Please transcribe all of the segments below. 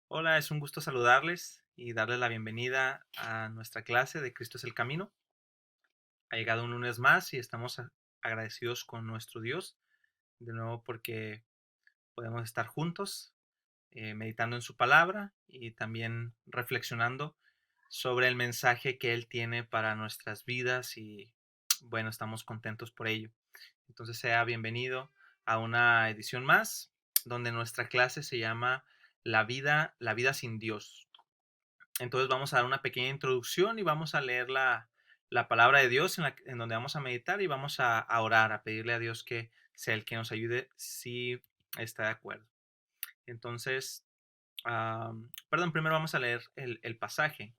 Hola, es un gusto saludarles y darles la bienvenida a nuestra clase de Cristo es el Camino. Ha llegado un lunes más y estamos agradecidos con nuestro Dios de nuevo porque podemos estar juntos meditando en su palabra y también reflexionando sobre el mensaje que Él tiene para nuestras vidas y bueno, estamos contentos por ello. Entonces sea bienvenido a una edición más donde nuestra clase se llama la vida sin Dios. Entonces vamos a dar una pequeña introducción y vamos a leer la palabra de Dios en donde vamos a meditar y vamos a orar, a pedirle a Dios que sea el que nos ayude si está de acuerdo. Entonces, primero vamos a leer el pasaje.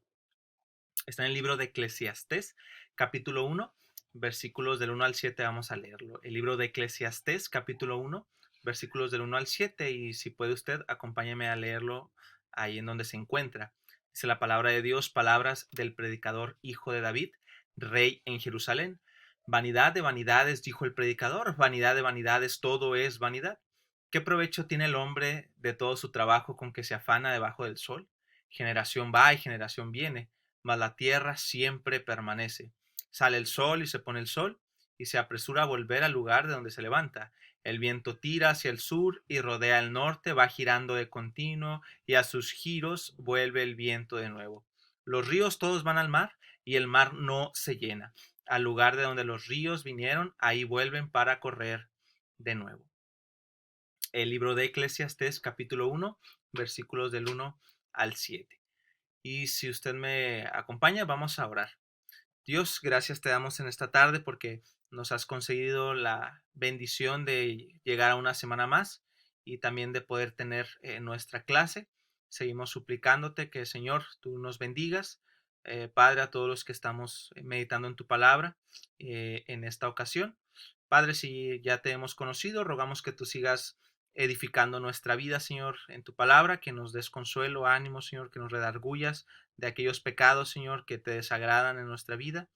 Está en el libro de Eclesiastés, capítulo 1, versículos del 1 al 7 vamos a leerlo. El libro de Eclesiastés, capítulo 1, versículos del 1 al 7 y si puede usted, acompáñeme a leerlo ahí en donde se encuentra. Dice la palabra de Dios, palabras del predicador hijo de David, rey en Jerusalén. Vanidad de vanidades, dijo el predicador, vanidad de vanidades, todo es vanidad. ¿Qué provecho tiene el hombre de todo su trabajo con que se afana debajo del sol? Generación va y generación viene, mas la tierra siempre permanece. Sale el sol y se pone el sol, y se apresura a volver al lugar de donde se levanta. El viento tira hacia el sur y rodea el norte, va girando de continuo, y a sus giros vuelve el viento de nuevo. Los ríos todos van al mar, y el mar no se llena. Al lugar de donde los ríos vinieron, ahí vuelven para correr de nuevo. El libro de Eclesiastés, capítulo 1, versículos del 1 al 7. Y si usted me acompaña, vamos a orar. Dios, gracias te damos en esta tarde porque nos has concedido la bendición de llegar a una semana más y también de poder tener nuestra clase. Seguimos suplicándote que, Señor, tú nos bendigas. Padre, a todos los que estamos meditando en tu palabra en esta ocasión. Padre, si ya te hemos conocido, rogamos que tú sigas edificando nuestra vida, Señor, en tu palabra, que nos des consuelo, ánimo, Señor, que nos redargullas de aquellos pecados, Señor, que te desagradan en nuestra vida.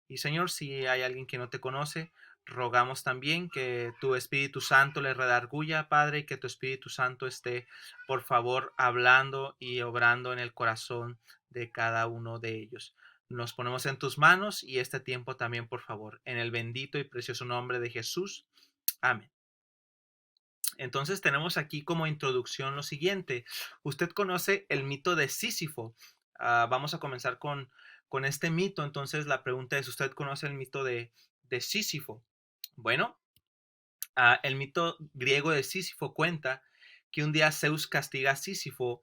Y Señor, si hay alguien que no te conoce, rogamos también que tu Espíritu Santo le redarguya, Padre, y que tu Espíritu Santo esté, por favor, hablando y obrando en el corazón de cada uno de ellos. Nos ponemos en tus manos y este tiempo también, por favor, en el bendito y precioso nombre de Jesús. Amén. Entonces tenemos aquí como introducción lo siguiente. Usted conoce el mito de Sísifo. Vamos a comenzar con este mito. Entonces la pregunta es, ¿usted conoce el mito de Sísifo? Bueno, el mito griego de Sísifo cuenta que un día Zeus castiga a Sísifo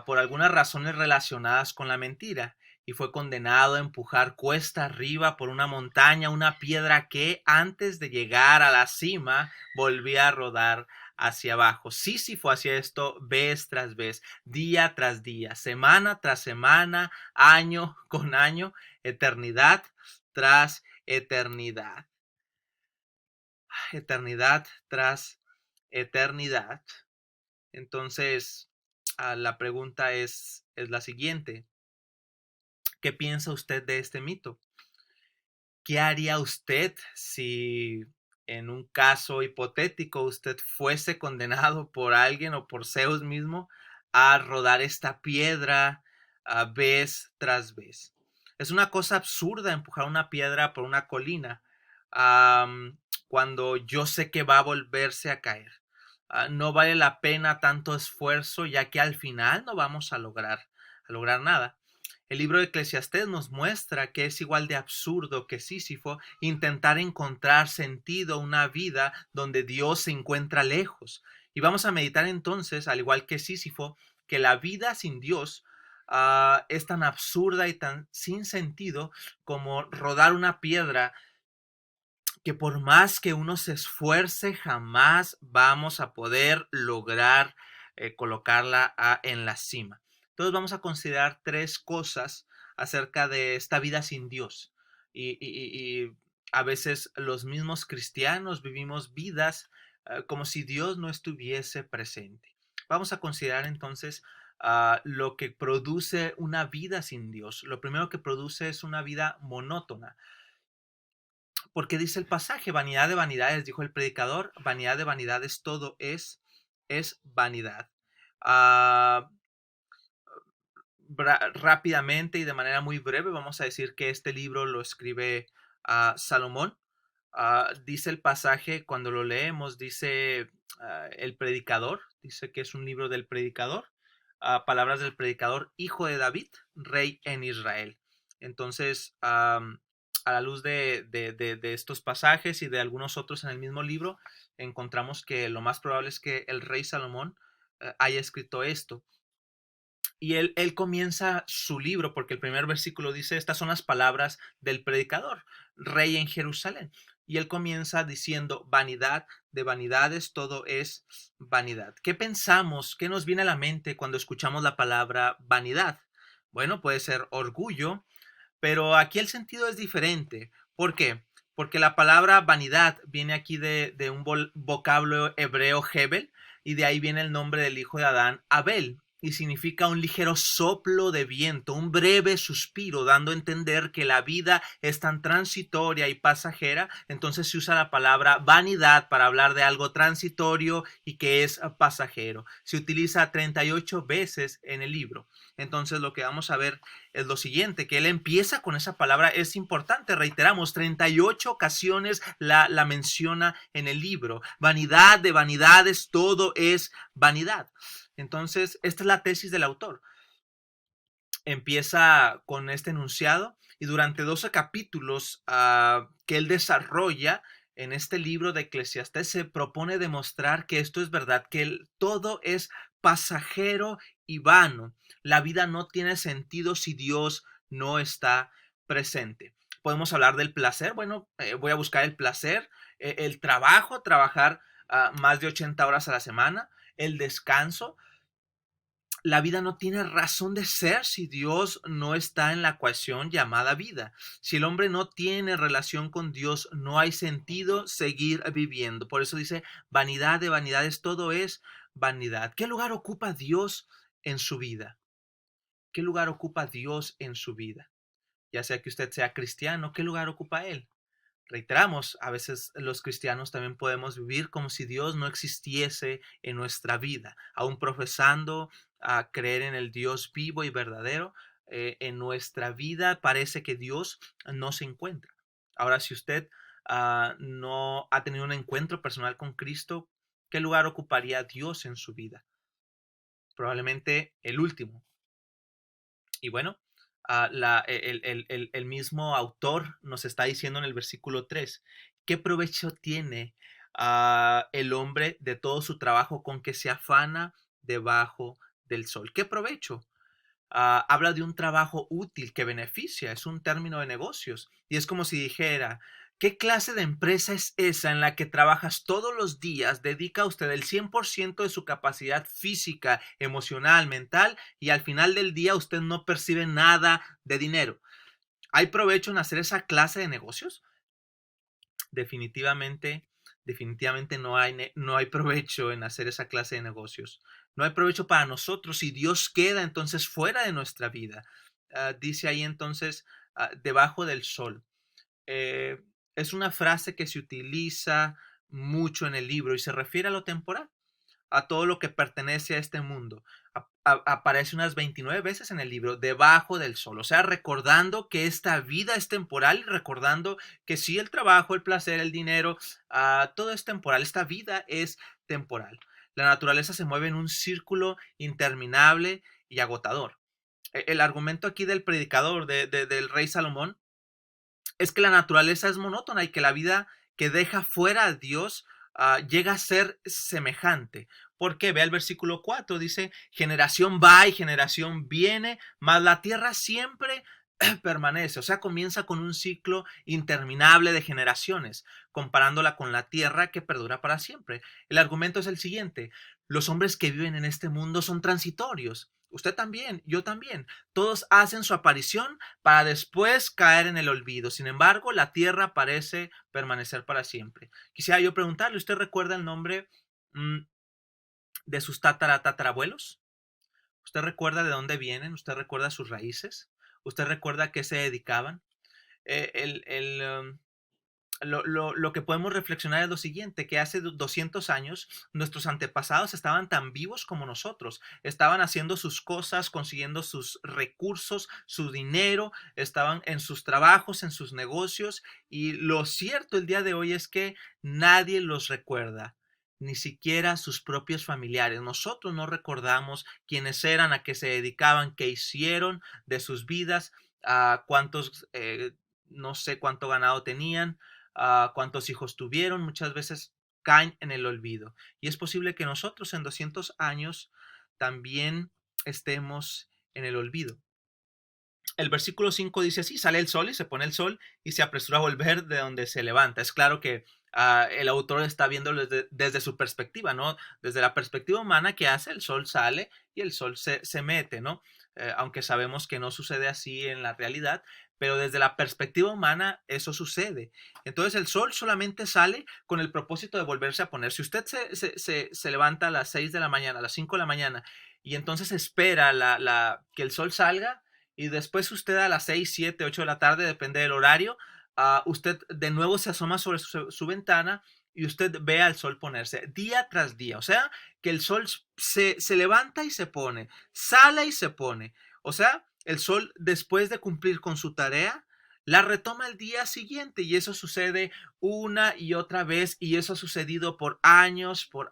por algunas razones relacionadas con la mentira y fue condenado a empujar cuesta arriba por una montaña una piedra que antes de llegar a la cima volvía a rodar hacia abajo. Sísifo hacía esto vez tras vez, día tras día, semana tras semana, año con año, eternidad tras eternidad, eternidad tras eternidad. Entonces, la pregunta es la siguiente. ¿Qué piensa usted de este mito? ¿Qué haría usted si en un caso hipotético usted fuese condenado por alguien o por Zeus mismo a rodar esta piedra vez tras vez? Es una cosa absurda empujar una piedra por una colina cuando yo sé que va a volverse a caer. No vale la pena tanto esfuerzo ya que al final no vamos a lograr nada. El libro de Eclesiastés nos muestra que es igual de absurdo que Sísifo intentar encontrar sentido a una vida donde Dios se encuentra lejos. Y vamos a meditar entonces, al igual que Sísifo, que la vida sin Dios es tan absurda y tan sin sentido como rodar una piedra que por más que uno se esfuerce, jamás vamos a poder lograr colocarla en la cima. Entonces vamos a considerar tres cosas acerca de esta vida sin Dios. Y a veces los mismos cristianos vivimos vidas como si Dios no estuviese presente. Vamos a considerar entonces lo que produce una vida sin Dios. Lo primero que produce es una vida monótona. Porque dice el pasaje, vanidad de vanidades, dijo el predicador, vanidad de vanidades, todo es vanidad. rápidamente y de manera muy breve, vamos a decir que este libro lo escribe Salomón. Dice el pasaje, cuando lo leemos, dice el predicador, dice que es un libro del predicador, palabras del predicador, hijo de David, rey en Israel. Entonces, a la luz de estos pasajes y de algunos otros en el mismo libro, encontramos que lo más probable es que el rey Salomón haya escrito esto. Y él comienza su libro porque el primer versículo dice, estas son las palabras del predicador, rey en Jerusalén. Y él comienza diciendo, vanidad de vanidades, todo es vanidad. ¿Qué pensamos? ¿Qué nos viene a la mente cuando escuchamos la palabra vanidad? Bueno, puede ser orgullo, pero aquí el sentido es diferente. ¿Por qué? Porque la palabra vanidad viene aquí de un vocablo hebreo Hebel, y de ahí viene el nombre del hijo de Adán, Abel, y significa un ligero soplo de viento, un breve suspiro, dando a entender que la vida es tan transitoria y pasajera. Entonces se usa la palabra vanidad para hablar de algo transitorio y que es pasajero. Se utiliza 38 veces en el libro. Entonces lo que vamos a ver es lo siguiente, que él empieza con esa palabra, es importante, reiteramos, 38 ocasiones la menciona en el libro. Vanidad de vanidades, todo es vanidad. Entonces, esta es la tesis del autor. Empieza con este enunciado y durante 12 capítulos que él desarrolla en este libro de Eclesiastés se propone demostrar que esto es verdad, que todo es pasajero y vano. La vida no tiene sentido si Dios no está presente. Podemos hablar del placer. Bueno, voy a buscar el placer, el trabajo, trabajar más de 80 horas a la semana, el descanso. La vida no tiene razón de ser si Dios no está en la ecuación llamada vida. Si el hombre no tiene relación con Dios, no hay sentido seguir viviendo. Por eso dice, vanidad de vanidades, todo es vanidad. ¿Qué lugar ocupa Dios en su vida? ¿Qué lugar ocupa Dios en su vida? Ya sea que usted sea cristiano, ¿qué lugar ocupa Él? Reiteramos, a veces los cristianos también podemos vivir como si Dios no existiese en nuestra vida, aún profesando a creer en el Dios vivo y verdadero. En nuestra vida parece que Dios no se encuentra. Ahora, si usted no ha tenido un encuentro personal con Cristo, ¿qué lugar ocuparía Dios en su vida? Probablemente el último. Y bueno, el mismo autor nos está diciendo en el versículo 3, ¿qué provecho tiene el hombre de todo su trabajo con que se afana debajo del sol? ¿Qué provecho? Habla de un trabajo útil que beneficia, es un término de negocios. Y es como si dijera, ¿qué clase de empresa es esa en la que trabajas todos los días, dedica usted el 100% de su capacidad física, emocional, mental, y al final del día usted no percibe nada de dinero? ¿Hay provecho en hacer esa clase de negocios? Definitivamente, definitivamente no hay provecho en hacer esa clase de negocios. No hay provecho para nosotros si Dios queda entonces fuera de nuestra vida. Dice ahí entonces, debajo del sol. Eh, es una frase que se utiliza mucho en el libro y se refiere a lo temporal, a todo lo que pertenece a este mundo. Aparece unas 29 veces en el libro, debajo del sol, o sea, recordando que esta vida es temporal y recordando que sí, el trabajo, el placer, el dinero, todo es temporal, esta vida es temporal. La naturaleza se mueve en un círculo interminable y agotador. El argumento aquí del predicador, del rey Salomón, es que la naturaleza es monótona y que la vida que deja fuera a Dios llega a ser semejante. ¿Por qué? Ve el versículo 4, dice, generación va y generación viene, mas la tierra siempre permanece. O sea, comienza con un ciclo interminable de generaciones, comparándola con la tierra que perdura para siempre. El argumento es el siguiente, los hombres que viven en este mundo son transitorios. Usted también, yo también. Todos hacen su aparición para después caer en el olvido. Sin embargo, la tierra parece permanecer para siempre. Quisiera yo preguntarle, ¿usted recuerda el nombre mm, de sus tatarabuelos? ¿Usted recuerda de dónde vienen? ¿Usted recuerda sus raíces? ¿Usted recuerda a qué se dedicaban? Eh, el, el, um, lo que podemos reflexionar es lo siguiente, que hace 200 años nuestros antepasados estaban tan vivos como nosotros, estaban haciendo sus cosas, consiguiendo sus recursos, su dinero, estaban en sus trabajos, en sus negocios, y lo cierto el día de hoy es que nadie los recuerda, ni siquiera sus propios familiares. Nosotros no recordamos quiénes eran, a qué se dedicaban, qué hicieron de sus vidas, a cuántos, no sé cuánto ganado tenían, cuántos hijos tuvieron. Muchas veces caen en el olvido. Y es posible que nosotros en 200 años también estemos en el olvido. El versículo 5 dice así: sale el sol y se pone el sol y se apresura a volver de donde se levanta. Es claro que el autor está viéndolo desde su perspectiva, ¿no? Desde la perspectiva humana, que hace, el sol sale y el sol se mete, ¿no? Aunque sabemos que no sucede así en la realidad, pero desde la perspectiva humana eso sucede. Entonces el sol solamente sale con el propósito de volverse a poner. Si usted se levanta a las 6 de la mañana, a las 5 de la mañana, y entonces espera que el sol salga, y después usted a las 6, 7, 8 de la tarde, depende del horario, usted de nuevo se asoma sobre su ventana y usted ve al sol ponerse día tras día. O sea, que el sol se levanta y se pone, sale y se pone. O sea, el sol, después de cumplir con su tarea, la retoma el día siguiente, y eso sucede una y otra vez, y eso ha sucedido por años, por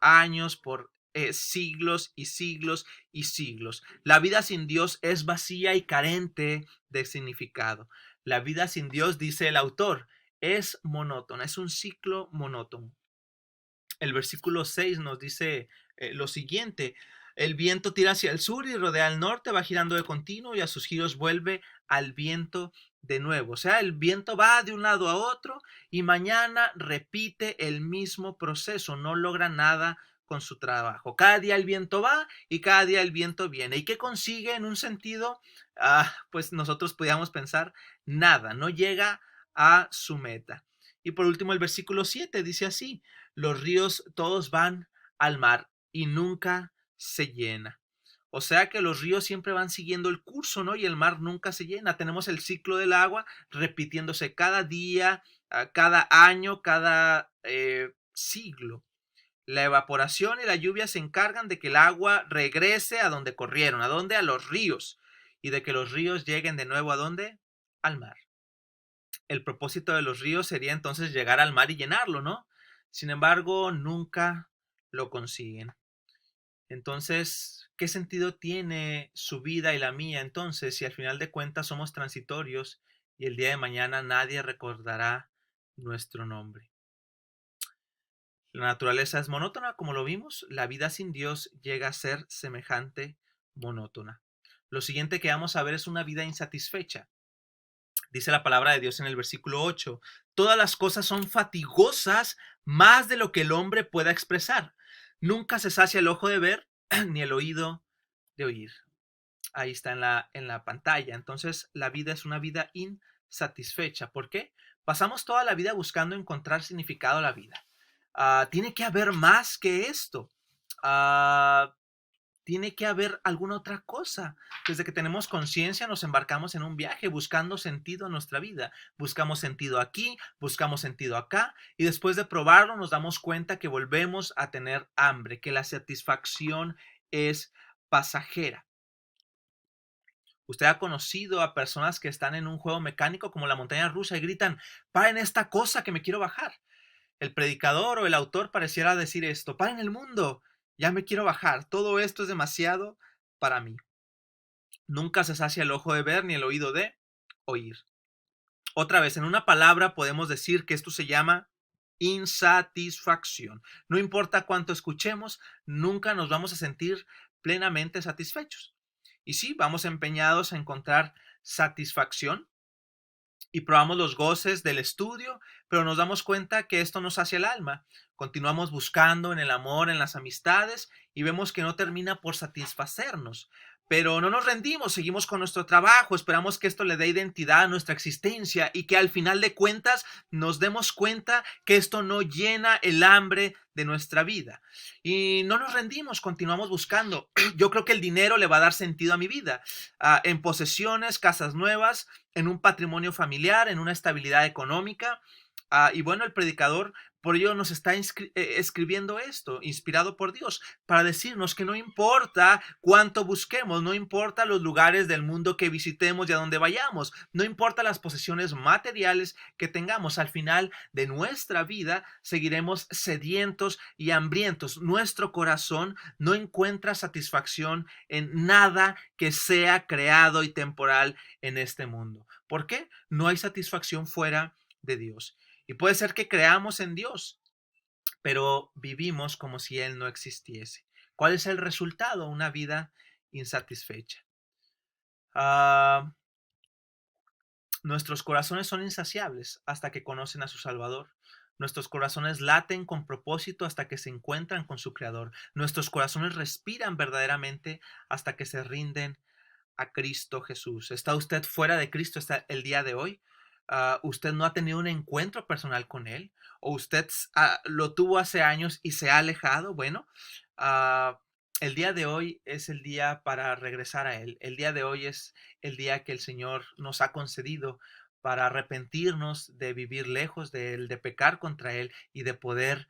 siglos y siglos y siglos. La vida sin Dios es vacía y carente de significado. La vida sin Dios, dice el autor, es monótona, es un ciclo monótono. El versículo 6 nos dice lo siguiente: el viento tira hacia el sur y rodea al norte, va girando de continuo y a sus giros vuelve al viento de nuevo. O sea, el viento va de un lado a otro y mañana repite el mismo proceso, no logra nada con su trabajo. Cada día el viento va y cada día el viento viene. ¿Y qué consigue en un sentido? Pues nosotros podríamos pensar nada, no llega a su meta. Y por último el versículo 7 dice así: los ríos todos van al mar y nunca se llena. O sea que los ríos siempre van siguiendo el curso, ¿no? Y el mar nunca se llena. Tenemos el ciclo del agua repitiéndose cada día, cada año, cada siglo. La evaporación y la lluvia se encargan de que el agua regrese a donde corrieron. ¿A dónde? A los ríos. Y de que los ríos lleguen de nuevo ¿a dónde? Al mar. El propósito de los ríos sería entonces llegar al mar y llenarlo, ¿no? Sin embargo, nunca lo consiguen. Entonces, ¿qué sentido tiene su vida y la mía entonces si al final de cuentas somos transitorios y el día de mañana nadie recordará nuestro nombre? La naturaleza es monótona, como lo vimos. La vida sin Dios llega a ser semejante monótona. Lo siguiente que vamos a ver es una vida insatisfecha. Dice la palabra de Dios en el versículo 8: todas las cosas son fatigosas más de lo que el hombre pueda expresar. Nunca se sacia el ojo de ver, ni el oído de oír. Ahí está en la pantalla. Entonces, la vida es una vida insatisfecha. ¿Por qué? Pasamos toda la vida buscando encontrar significado a la vida. Tiene que haber más que esto. Tiene que haber alguna otra cosa. Desde que tenemos conciencia nos embarcamos en un viaje buscando sentido en nuestra vida. Buscamos sentido aquí, buscamos sentido acá, y después de probarlo nos damos cuenta que volvemos a tener hambre, que la satisfacción es pasajera. Usted ha conocido a personas que están en un juego mecánico como la montaña rusa y gritan: paren esta cosa que me quiero bajar. El predicador o el autor pareciera decir esto: paren el mundo, ya me quiero bajar, todo esto es demasiado para mí. Nunca se sacia el ojo de ver ni el oído de oír. Otra vez, en una palabra podemos decir que esto se llama insatisfacción. No importa cuánto escuchemos, nunca nos vamos a sentir plenamente satisfechos. Y sí, vamos empeñados a encontrar satisfacción y probamos los goces del estudio, pero nos damos cuenta que esto nos sacia el alma. Continuamos buscando en el amor, en las amistades, y vemos que no termina por satisfacernos. Pero no nos rendimos, seguimos con nuestro trabajo, esperamos que esto le dé identidad a nuestra existencia y que al final de cuentas nos demos cuenta que esto no llena el hambre de nuestra vida. Y no nos rendimos, continuamos buscando. Yo creo que el dinero le va a dar sentido a mi vida, en posesiones, casas nuevas, en un patrimonio familiar, en una estabilidad económica. Y bueno, el predicador por ello nos está escribiendo esto, inspirado por Dios, para decirnos que no importa cuánto busquemos, no importa los lugares del mundo que visitemos y a donde vayamos, no importa las posesiones materiales que tengamos, al final de nuestra vida seguiremos sedientos y hambrientos. Nuestro corazón no encuentra satisfacción en nada que sea creado y temporal en este mundo. ¿Por qué? No hay satisfacción fuera de Dios. Y puede ser que creamos en Dios, pero vivimos como si Él no existiese. ¿Cuál es el resultado? Una vida insatisfecha. Nuestros corazones son insaciables hasta que conocen a su Salvador. Nuestros corazones laten con propósito hasta que se encuentran con su Creador. Nuestros corazones respiran verdaderamente hasta que se rinden a Cristo Jesús. ¿Está usted fuera de Cristo hasta el día de hoy? ¿Usted no ha tenido un encuentro personal con Él? ¿O usted lo tuvo hace años y se ha alejado? Bueno, uh, el día de hoy es el día para regresar a Él. El día de hoy es el día que el Señor nos ha concedido para arrepentirnos de vivir lejos de Él, de pecar contra Él y de poder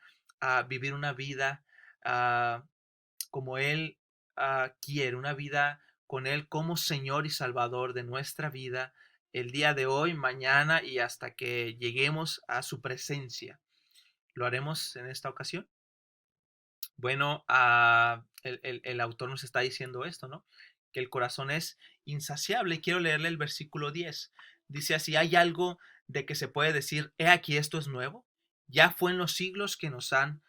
vivir una vida como Él quiere, una vida con Él como Señor y Salvador de nuestra vida, el día de hoy, mañana y hasta que lleguemos a su presencia. ¿Lo haremos en esta ocasión? Bueno, el autor nos está diciendo esto, ¿no? Que el corazón es insaciable. Quiero leerle el versículo 10. Dice así: hay algo de que se puede decir, he aquí, esto es nuevo. Ya fue en los siglos que nos han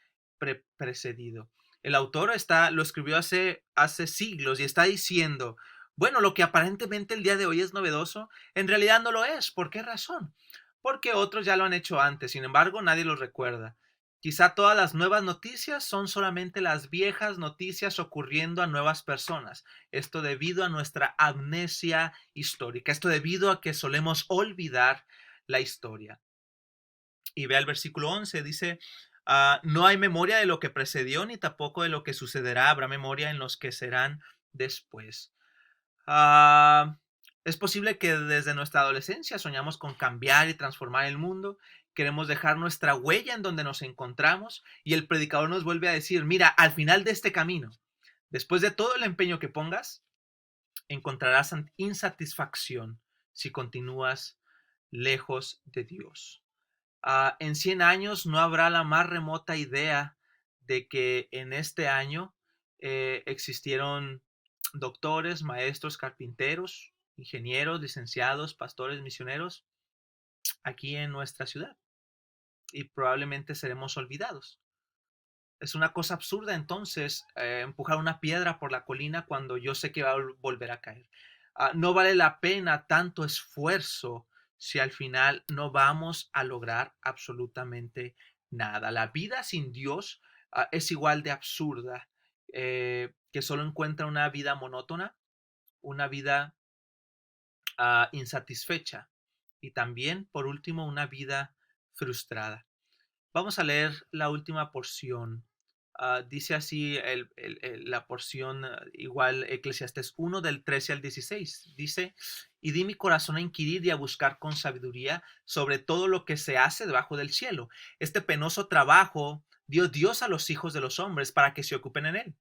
precedido. El autor lo escribió hace siglos y está diciendo, bueno, lo que aparentemente el día de hoy es novedoso, en realidad no lo es. ¿Por qué razón? Porque otros ya lo han hecho antes, sin embargo, nadie lo recuerda. Quizá todas las nuevas noticias son solamente las viejas noticias ocurriendo a nuevas personas. Esto debido a nuestra amnesia histórica. Esto debido a que solemos olvidar la historia. Y vea el versículo 11, dice, no hay memoria de lo que precedió ni tampoco de lo que sucederá. Habrá memoria en los que serán después. Es posible que desde nuestra adolescencia soñamos con cambiar y transformar el mundo. Queremos dejar nuestra huella en donde nos encontramos y el predicador nos vuelve a decir, mira, al final de este camino, después de todo el empeño que pongas, encontrarás insatisfacción si continúas lejos de Dios. En 100 años no habrá la más remota idea de que en este año existieron doctores, maestros, carpinteros, ingenieros, licenciados, pastores, misioneros aquí en nuestra ciudad y probablemente seremos olvidados. Es una cosa absurda entonces empujar una piedra por la colina cuando yo sé que va a volver a caer. No vale la pena tanto esfuerzo si al final no vamos a lograr absolutamente nada. La vida sin Dios es igual de absurda, que solo encuentra una vida monótona, una vida insatisfecha y también, por último, una vida frustrada. Vamos a leer la última porción. Dice así la porción igual Eclesiastés 1 del 13 al 16. Dice, y di mi corazón a inquirir y a buscar con sabiduría sobre todo lo que se hace debajo del cielo. Este penoso trabajo dio Dios a los hijos de los hombres para que se ocupen en él.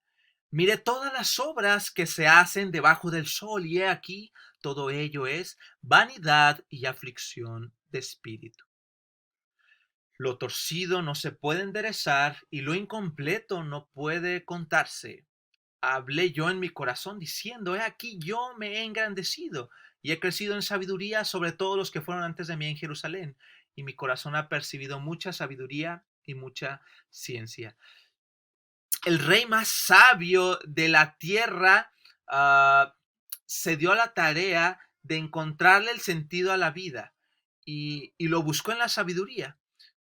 Mire todas las obras que se hacen debajo del sol y he aquí, todo ello es vanidad y aflicción de espíritu. Lo torcido no se puede enderezar y lo incompleto no puede contarse. Hablé yo en mi corazón diciendo, he aquí yo me he engrandecido y he crecido en sabiduría sobre todos los que fueron antes de mí en Jerusalén, y mi corazón ha percibido mucha sabiduría y mucha ciencia. El rey más sabio de la tierra se dio a la tarea de encontrarle el sentido a la vida y lo buscó en la sabiduría.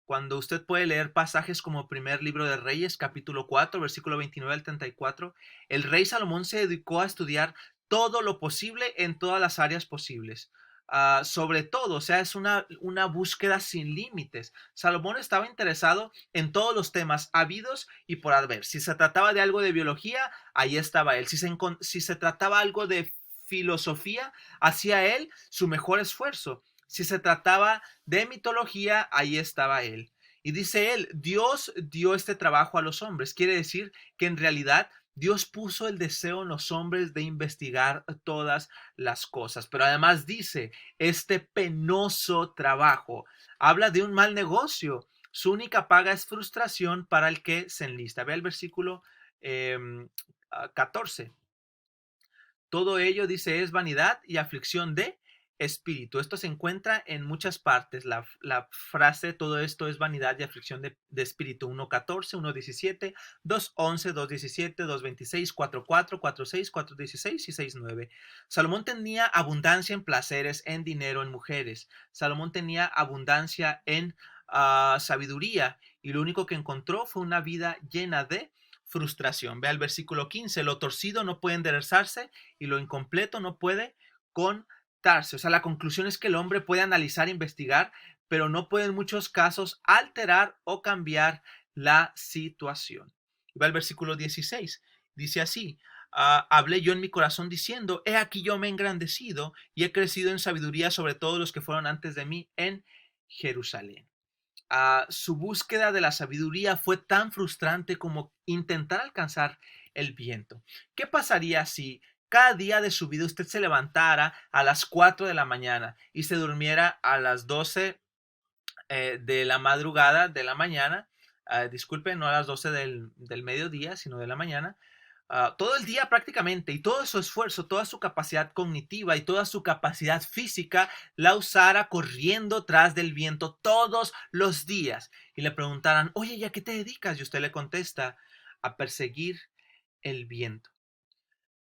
Cuando usted puede leer pasajes como primer libro de Reyes, capítulo 4, versículo 29 al 34, el rey Salomón se dedicó a estudiar todo lo posible en todas las áreas posibles. Sobre todo, o sea, es una búsqueda sin límites. Salomón estaba interesado en todos los temas habidos y por haber. Si se trataba de algo de biología, ahí estaba él. Si se trataba algo de filosofía, hacía él su mejor esfuerzo. Si se trataba de mitología, ahí estaba él. Y dice él, Dios dio este trabajo a los hombres. Quiere decir que en realidad Dios puso el deseo en los hombres de investigar todas las cosas. Pero además dice, este penoso trabajo habla de un mal negocio. Su única paga es frustración para el que se enlista. Ve el versículo 14. Todo ello, dice, es vanidad y aflicción de espíritu. Esto se encuentra en muchas partes. La frase todo esto es vanidad y aflicción de espíritu. 1.14, 1.17, 2.11, 2.17, 2.26, 4.4, 4.6, 4.16 y 6.9. Salomón tenía abundancia en placeres, en dinero, en mujeres. Salomón tenía abundancia en sabiduría, y lo único que encontró fue una vida llena de frustración. Ve al versículo 15, lo torcido no puede enderezarse y lo incompleto no puede contarse. O sea, la conclusión es que el hombre puede analizar, investigar, pero no puede en muchos casos alterar o cambiar la situación. Va el versículo 16, dice así, hablé yo en mi corazón diciendo, he aquí yo me he engrandecido y he crecido en sabiduría sobre todos los que fueron antes de mí en Jerusalén. Su búsqueda de la sabiduría fue tan frustrante como intentar alcanzar el viento. ¿Qué pasaría si cada día de su vida usted se levantara a las 4 de la mañana y se durmiera a las 12 de la madrugada de la mañana? Disculpe, no a las 12 del mediodía, sino de la mañana. Todo el día prácticamente, y todo su esfuerzo, toda su capacidad cognitiva y toda su capacidad física la usara corriendo tras del viento todos los días, y le preguntaran, oye, ¿y a qué te dedicas? Y usted le contesta, a perseguir el viento.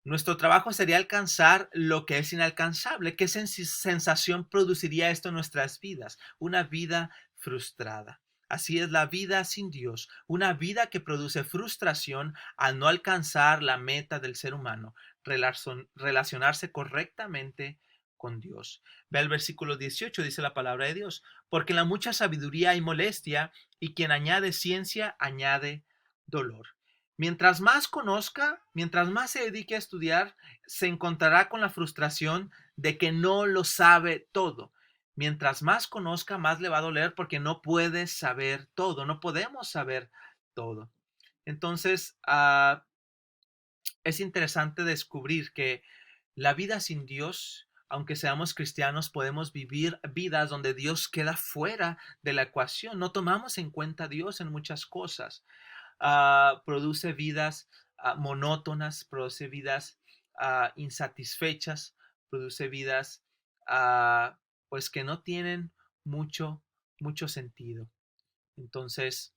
Nuestro trabajo sería alcanzar lo que es inalcanzable. ¿Qué sensación produciría esto en nuestras vidas? Una vida frustrada. Así es la vida sin Dios, una vida que produce frustración al no alcanzar la meta del ser humano, relacionarse correctamente con Dios. Ve al versículo 18, dice la palabra de Dios, porque en la mucha sabiduría hay molestia, y quien añade ciencia añade dolor. Mientras más conozca, mientras más se dedique a estudiar, se encontrará con la frustración de que no lo sabe todo. Mientras más conozca, más le va a doler porque no puede saber todo, no podemos saber todo. Entonces, es interesante descubrir que la vida sin Dios, aunque seamos cristianos, podemos vivir vidas donde Dios queda fuera de la ecuación. No tomamos en cuenta a Dios en muchas cosas. Produce vidas monótonas, produce vidas insatisfechas, produce vidas pues que no tienen mucho sentido. Entonces,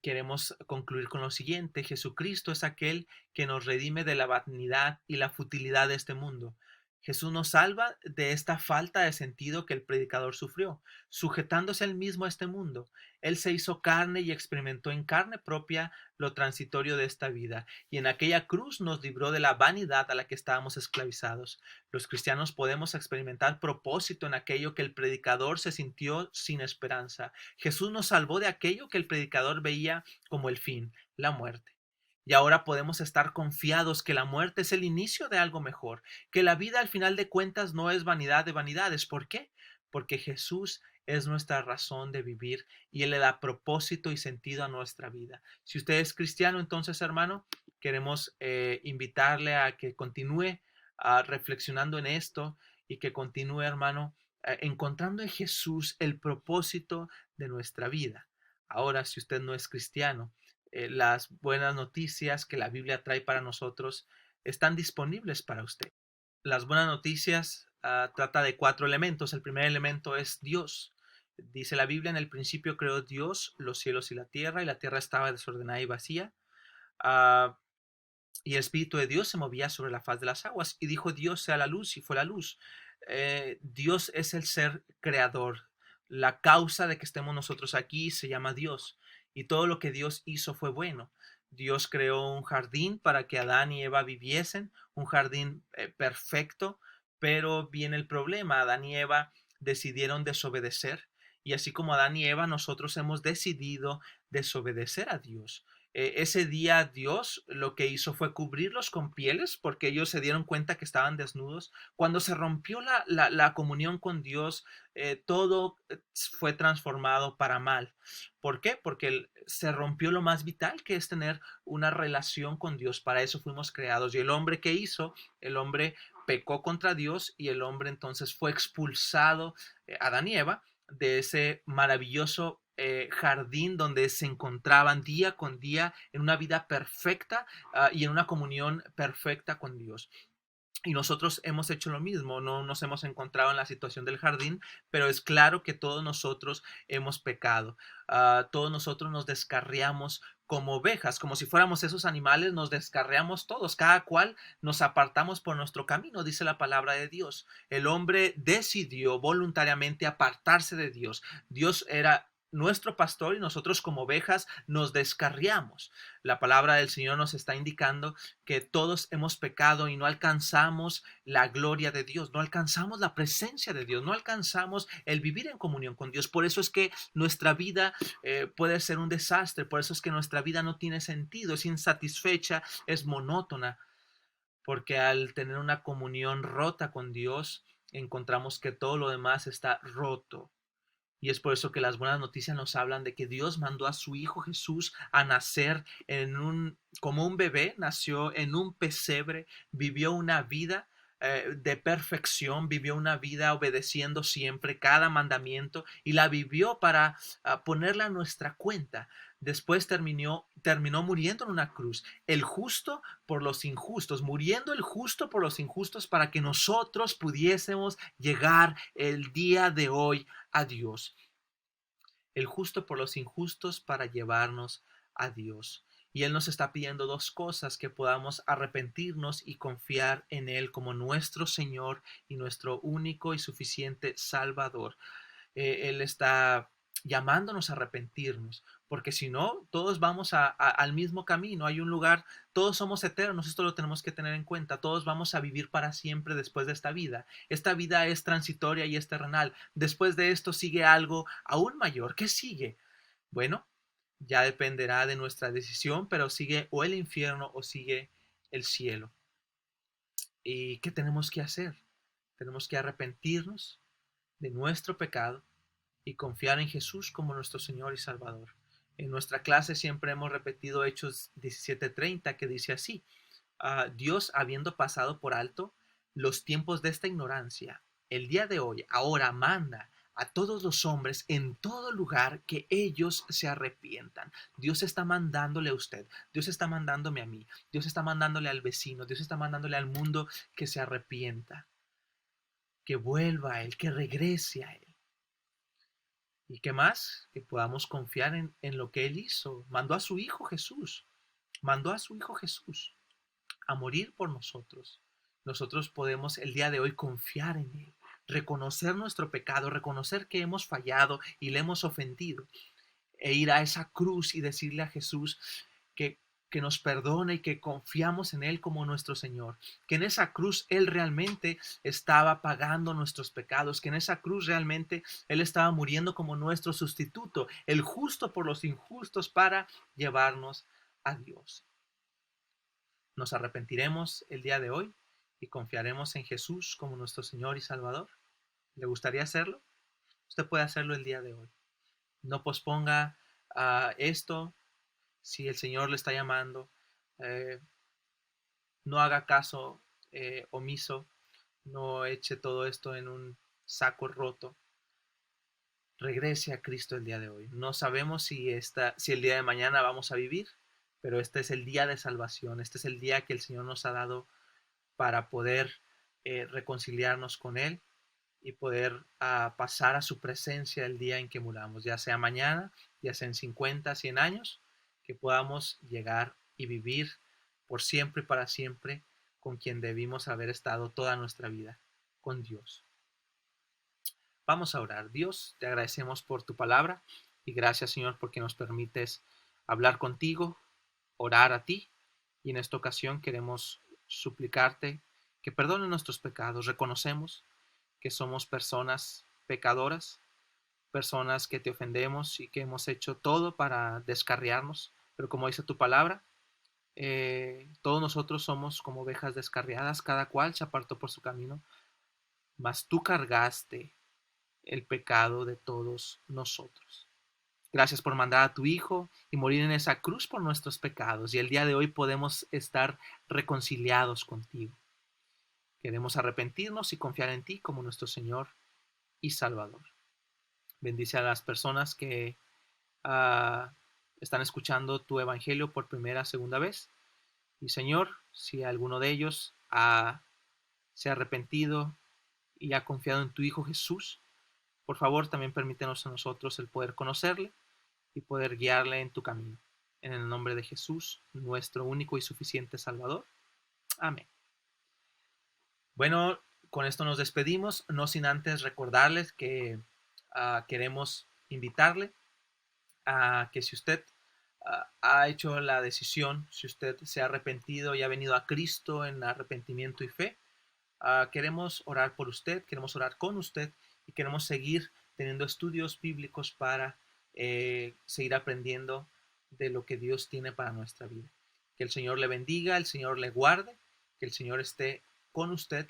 queremos concluir con lo siguiente. Jesucristo es aquel que nos redime de la vanidad y la futilidad de este mundo. Jesús nos salva de esta falta de sentido que el predicador sufrió, sujetándose él mismo a este mundo. Él se hizo carne y experimentó en carne propia lo transitorio de esta vida, y en aquella cruz nos libró de la vanidad a la que estábamos esclavizados. Los cristianos podemos experimentar propósito en aquello que el predicador se sintió sin esperanza. Jesús nos salvó de aquello que el predicador veía como el fin, la muerte. Y ahora podemos estar confiados que la muerte es el inicio de algo mejor, que la vida al final de cuentas no es vanidad de vanidades. ¿Por qué? Porque Jesús es nuestra razón de vivir y Él le da propósito y sentido a nuestra vida. Si usted es cristiano, entonces, hermano, queremos invitarle a que continúe reflexionando en esto y que continúe, hermano, encontrando en Jesús el propósito de nuestra vida. Ahora, si usted no es cristiano, las buenas noticias que la Biblia trae para nosotros están disponibles para usted. Las buenas noticias trata de 4 elementos. El primer elemento es Dios. Dice la Biblia, en el principio creó Dios los cielos y la tierra estaba desordenada y vacía. Uh, y el Espíritu de Dios se movía sobre la faz de las aguas. Y dijo Dios sea la luz, y fue la luz. Dios es el ser creador. La causa de que estemos nosotros aquí se llama Dios. Y todo lo que Dios hizo fue bueno. Dios creó un jardín para que Adán y Eva viviesen, un jardín perfecto, pero viene el problema. Adán y Eva decidieron desobedecer. Y así como Adán y Eva, nosotros hemos decidido desobedecer a Dios. Ese día Dios lo que hizo fue cubrirlos con pieles porque ellos se dieron cuenta que estaban desnudos. Cuando se rompió la comunión con Dios, todo fue transformado para mal. ¿Por qué? Porque se rompió lo más vital, que es tener una relación con Dios. Para eso fuimos creados. Y el hombre que hizo, el hombre pecó contra Dios y el hombre entonces fue expulsado, Adán y Eva, de ese maravilloso jardín donde se encontraban día con día en una vida perfecta, y en una comunión perfecta con Dios. Y nosotros hemos hecho lo mismo, no nos hemos encontrado en la situación del jardín, pero es claro que todos nosotros hemos pecado. Todos nosotros nos descarriamos como ovejas, como si fuéramos esos animales, nos descarriamos todos, cada cual nos apartamos por nuestro camino, dice la palabra de Dios. El hombre decidió voluntariamente apartarse de Dios. Dios era nuestro pastor y nosotros como ovejas nos descarriamos. La palabra del Señor nos está indicando que todos hemos pecado y no alcanzamos la gloria de Dios, no alcanzamos la presencia de Dios, no alcanzamos el vivir en comunión con Dios. Por eso es que nuestra vida puede ser un desastre, por eso es que nuestra vida no tiene sentido, es insatisfecha, es monótona, porque al tener una comunión rota con Dios, encontramos que todo lo demás está roto. Y es por eso que las buenas noticias nos hablan de que Dios mandó a su Hijo Jesús a nacer como un bebé, nació en un pesebre, vivió una vida de perfección, vivió una vida obedeciendo siempre cada mandamiento y la vivió para ponerla a nuestra cuenta. Después terminó muriendo en una cruz, el justo por los injustos, muriendo el justo por los injustos para que nosotros pudiésemos llegar el día de hoy a Dios. El justo por los injustos para llevarnos a Dios. Y Él nos está pidiendo dos cosas: que podamos arrepentirnos y confiar en Él como nuestro Señor y nuestro único y suficiente Salvador. Él está llamándonos a arrepentirnos, porque si no, todos vamos al mismo camino, hay un lugar, todos somos eternos, esto lo tenemos que tener en cuenta, todos vamos a vivir para siempre después de esta vida es transitoria y es terrenal, después de esto sigue algo aún mayor. ¿Qué sigue? Bueno, ya dependerá de nuestra decisión, pero sigue o el infierno o sigue el cielo. ¿Y qué tenemos que hacer? Tenemos que arrepentirnos de nuestro pecado y confiar en Jesús como nuestro Señor y Salvador. En nuestra clase siempre hemos repetido Hechos 17:30, que dice así: Dios, habiendo pasado por alto los tiempos de esta ignorancia, el día de hoy ahora manda a todos los hombres en todo lugar que ellos se arrepientan. Dios está mandándole a usted, Dios está mandándome a mí, Dios está mandándole al vecino, Dios está mandándole al mundo que se arrepienta, que vuelva a Él, que regrese a Él. ¿Y qué más? Que podamos confiar en lo que Él hizo. Mandó a su Hijo Jesús. Mandó a su Hijo Jesús a morir por nosotros. Nosotros podemos el día de hoy confiar en Él, reconocer nuestro pecado, reconocer que hemos fallado y le hemos ofendido, e ir a esa cruz y decirle a Jesús que, que nos perdone y que confiamos en Él como nuestro Señor, que en esa cruz Él realmente estaba pagando nuestros pecados, que en esa cruz realmente Él estaba muriendo como nuestro sustituto, el justo por los injustos para llevarnos a Dios. Nos arrepentiremos el día de hoy y confiaremos en Jesús como nuestro Señor y Salvador. ¿Le gustaría hacerlo? Usted puede hacerlo el día de hoy. No posponga esto. Si el Señor le está llamando, eh, no haga caso omiso, no eche todo esto en un saco roto. Regrese a Cristo el día de hoy. No sabemos si el día de mañana vamos a vivir, pero este es el día de salvación, este es el día que el Señor nos ha dado para poder reconciliarnos con Él y poder pasar a su presencia el día en que muramos, ya sea mañana, ya sea en 50, 100 años, que podamos llegar y vivir por siempre y para siempre con quien debimos haber estado toda nuestra vida, con Dios. Vamos a orar. Dios, te agradecemos por tu palabra y gracias, Señor, porque nos permites hablar contigo, orar a ti, y en esta ocasión queremos suplicarte que perdone nuestros pecados. Reconocemos que somos personas pecadoras, personas que te ofendemos y que hemos hecho todo para descarriarnos, Pero como dice tu palabra, todos nosotros somos como ovejas descarriadas, cada cual se apartó por su camino, mas tú cargaste el pecado de todos nosotros. Gracias por mandar a tu Hijo y morir en esa cruz por nuestros pecados. Y el día de hoy podemos estar reconciliados contigo. Queremos arrepentirnos y confiar en ti como nuestro Señor y Salvador. Bendice a las personas que uh, están escuchando tu evangelio por primera, segunda vez. Y Señor, si alguno de ellos se ha arrepentido y ha confiado en tu Hijo Jesús, por favor también permítenos a nosotros el poder conocerle y poder guiarle en tu camino. En el nombre de Jesús, nuestro único y suficiente Salvador. Amén. Bueno, con esto nos despedimos, no sin antes recordarles que queremos invitarle a que si usted ha hecho la decisión, si usted se ha arrepentido y ha venido a Cristo en arrepentimiento y fe, queremos orar por usted, queremos orar con usted y queremos seguir teniendo estudios bíblicos para seguir aprendiendo de lo que Dios tiene para nuestra vida. Que el Señor le bendiga, el Señor le guarde, que el Señor esté con usted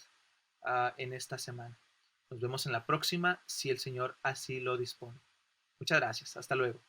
en esta semana. Nos vemos en la próxima si el Señor así lo dispone. Muchas gracias. Hasta luego.